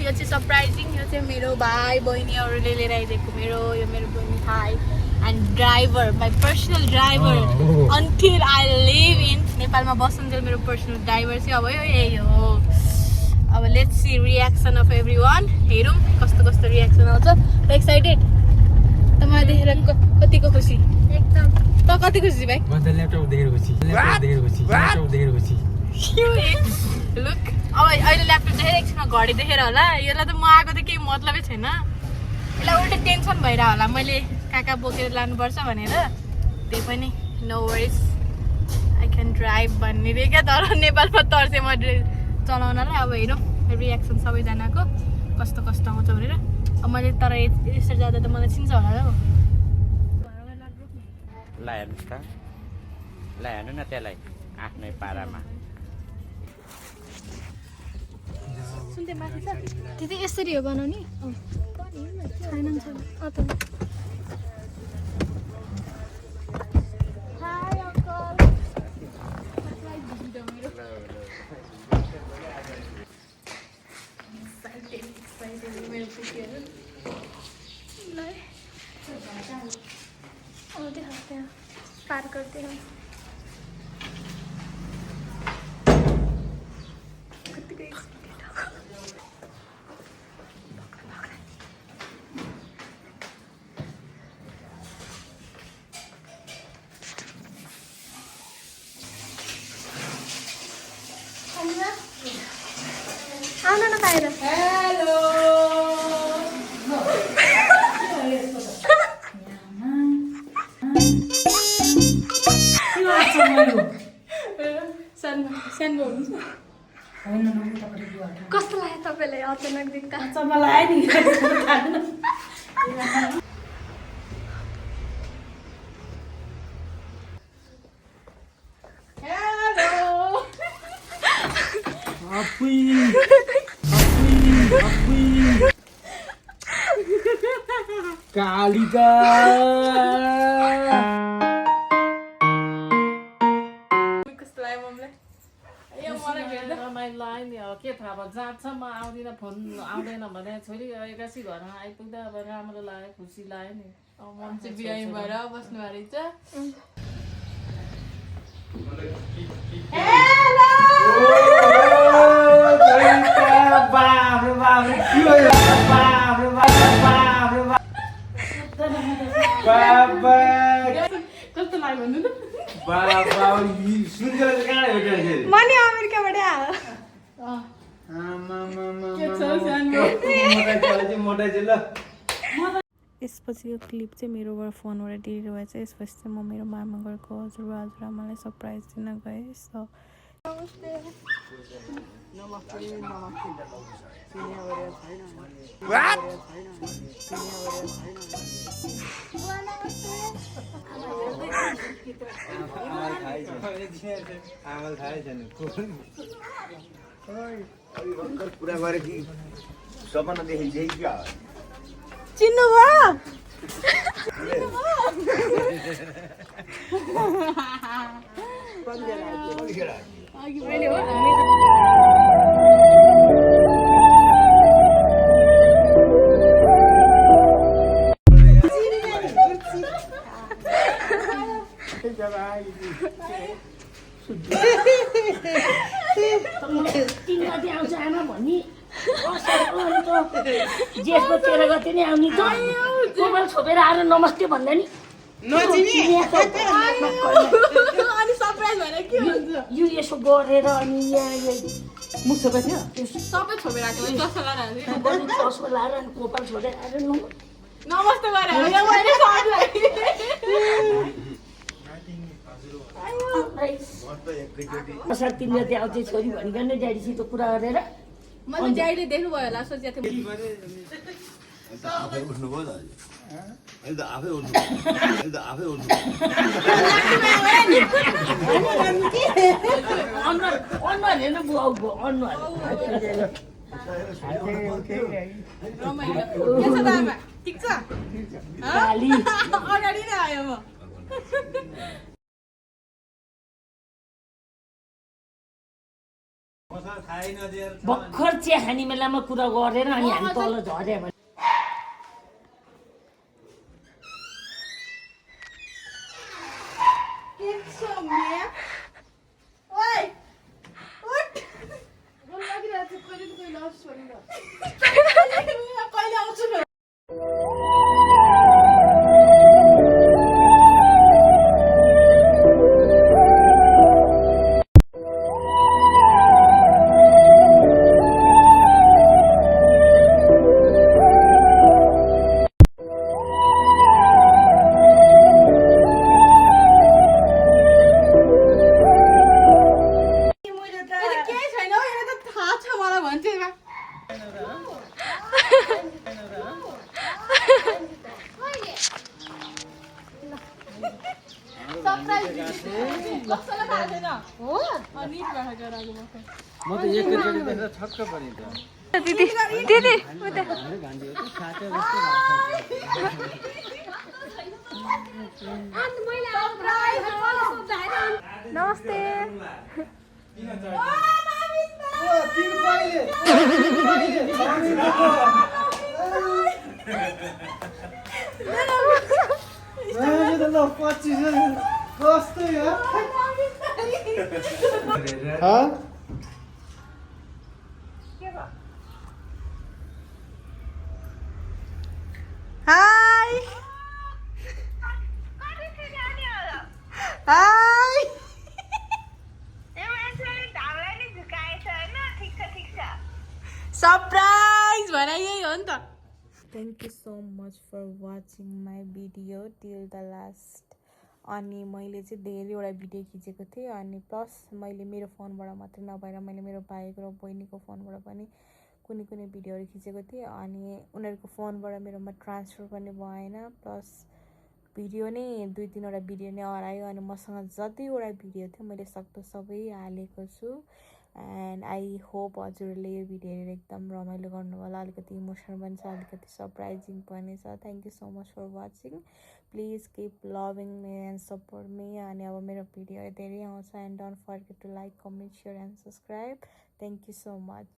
यो चाहिँ सरप्राइजिङ यो चाहिँ मेरो भाइ बहिनीहरूले लिएर आइदिएको यो मेरो बहिनी Thai and driver my personal driver until I live in नेपालमा बस्नुन्जेल मेरो पर्सनल ड्राइभर चाहिँ अब यही हो अब let's see reaction of every one हेरौँ कस्तो कस्तो रियाक्सन आउँछ एक्साइटेड मलाई देखेर कतिको खुसी एकदम त कति खुसी भाइ ल्यापटप देखेर खुसी लुक अब अहिले ल्यापटप देखेर एकछिनमा घडी देखेर होला यसलाई त म आएको त केही मतलबै छैन यसलाई उल्टै टेन्सन भइरह होला मैले कहाँ बोकेर लानुपर्छ भनेर त्यही पनि no worries I can drive भन्ने रे क्या तर नेपालमा तर्सेँ म चलाउनलाई अब हेरौँ रियाक्सन सबैजनाको कस्तो कस्तो आउँछ भनेर अब मैले तर यसरी जाँदा त मलाई चिन्छ होला हो ल हेर्नुहोस् त ल हेर्नु न त्यसलाई आफ्नै पारामा सुन्दै माथि छ त्यो चाहिँ यसरी हो बनाउने छैन पार करते हैं आउन न बाहिर हेलो कस्तो लाग्यो तपाईँलाई अचानक देख्दा अचम्म लाग्यो नि कालिका के थाहा भयो जाँदसम्म आउँदिनँ फोन आउँदैन भने छोरी एक्कासी घरमा आइपुग्दा अब राम्रो लाग्यो खुसी लाग्यो नि मान्छे बिहाई भएर बस्नु भएको रहेछ कस्तो लाग्यो भन्नु त मनी अमेरिकाबाट आयो यसपछिको क्लिप चाहिँ मेरोबाट फोनबाट डिलिट भएछ यसपछि चाहिँ म मेरो मामा घरको हजुरबा हजुरआमालाई सरप्राइज दिन गएँ सो पुरा गरे कि सपना देखिन्छ क्या चिन्नु भयो मैले हो आउँछ आमा भन्ने जेठको तेह्र गते नै आउने त मोबाइल छोपेर आएर नमस्ते भन्दा नि यो यसो गरेर अनि यहाँ मुख छोपे थियो सबै छोपेर आएको चस्मा लगाएर चस्मा लाएर अनि कपाल छोडेर आएर नमस्ते गरेर असार 3 गते आउँछ छोरी भनिकन ड्याडीसित कुरा गरेर मैले ड्याडीले देख्नुभयो होला सोचेको थिएँ आफै उठ्नुभयो त आफै उठ्नु अनुहार हेर्नु बुवाको अनुहार ठिक छ काली अगाडि नै आयो म भर्खर चिया खाने बेलामा कुरा गरेर अनि हामी तल झर्यो भने केही छैन हौ यहाँ त थाहा छ मलाई भन्थ्यो बा कसैलाई थाहा छैन हो अनि म त एकैचोटि देखेर छक्क परेँ त दिदी दिदी नमस्ते हाय हाय सरप्राइज भने यही हो नि त thank you so much for watching my video till the last अनि मैले चाहिँ धेरैवटा भिडियो खिचेको थिएँ अनि प्लस मैले मेरो फोनबाट मात्रै नभएर मैले मेरो भाइको र बहिनीको फोनबाट पनि कुनै कुनै भिडियोहरू खिचेको थिएँ अनि उनीहरूको फोनबाट मेरोमा ट्रान्सफर पनि भएन प्लस भिडियो नै 2-3वटा भिडियो नै हरायो अनि मसँग जतिवटा भिडियो थियो मैले सक्दो सबै हालेको छु एन्ड आई होप हजुरहरूले यो भिडियो हेरेर एकदम रमाइलो गर्नु होला अलिकति इमोसनल पनि छ अलिकति सरप्राइजिङ पनि छ thank you so much for watching please keep loving me and support me अनि अब मेरो भिडियो धेरै आउँछ and don't forget to like comment share and subscribe thank you so much